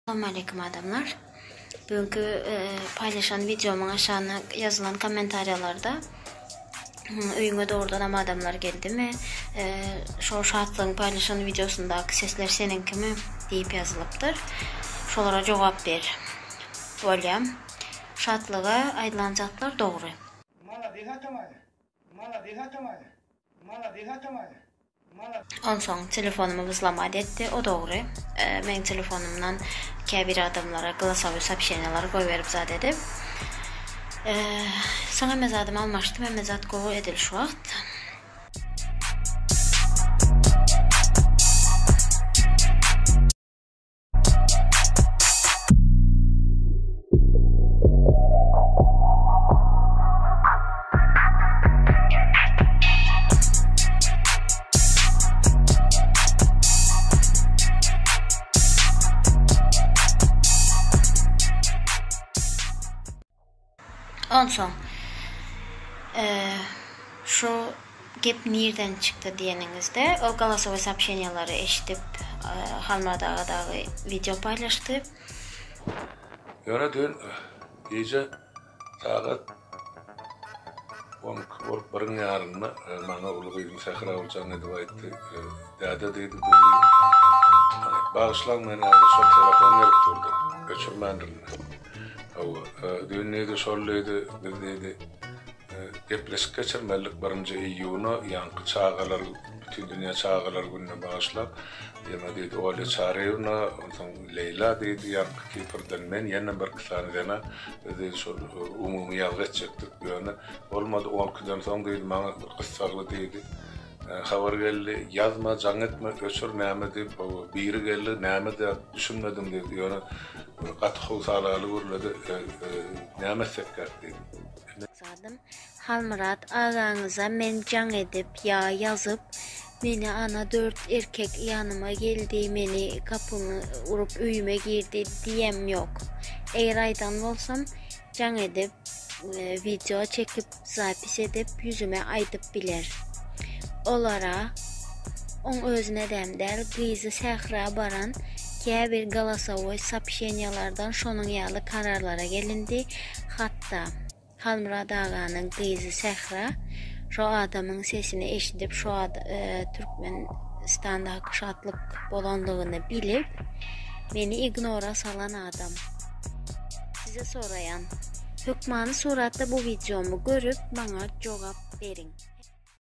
Selamünaleyküm adamlar. Bugünkü paylaşan videomun aşağına yazılan komentaryalarda öyüňe doğrudan ama adamlar geldi mi? Şu şartlığın paylaşan videosundaki sesler seninki mi deyip yazılıptır. Şolara cevap ver. Bolyam. Şartlığa aydılan zatlar doğru. On son telefonumu vızlamadı etti, o doğru. Men telefonumdan bir adamlara glasowy sapşenyalar koyverip zat edip. Sana mezadım almıştım, mezat kovu edil şu vaqt. On son şu gep nereden çıktı diyeninizde o glasowy sapşenyaları eşitip Halmadağ'da video paylaştı. Yana dün gece saat 10:40 yarında bana uluğuyum Sahra olacağını dua etti. Dada dedi bağışlan beni şu telefon verip durdu. Göçürmendim. Dün neydi solluydu dedi. Gepleşik geçirmelik barınca iyiyonu yankı çağalar bütün dünya çağalar gününe bağışlap yana dedi öyle çağırıyorna Leyla dedi yankı kipirden men yana bir kısani dena dedi şu umumi yalgıç çıktık yani olmadı 10 günden sonra dedi bana kıssaklı dedi haber geldi yazma can etme göçür näme deyip biri geldi näme de düşünmedim dedi yani katı sağlalı vurladı näme sekkar dedi. Halmurat ağanıza men can edip ya yazıp meni ana 4 erkek yanıma geldi, meni kapımı urup üyüme girdi diyem yok. Eğer aydan olsam can edip video çekip zapis edip yüzüme aydıp biler. Olara on özüne demder kızı Sahra baran bir glasowy sapşenyalardan şonun yalı kararlara gelindi. Hatta Halmurat ağanın kızı Sahra şu adamın sesini eşitip şu Türkmenistan'daki şatlık bolandığını bilip beni ignora salan adam. Size sorayan hükmanı suratda bu videomu görüp bana cevap verin.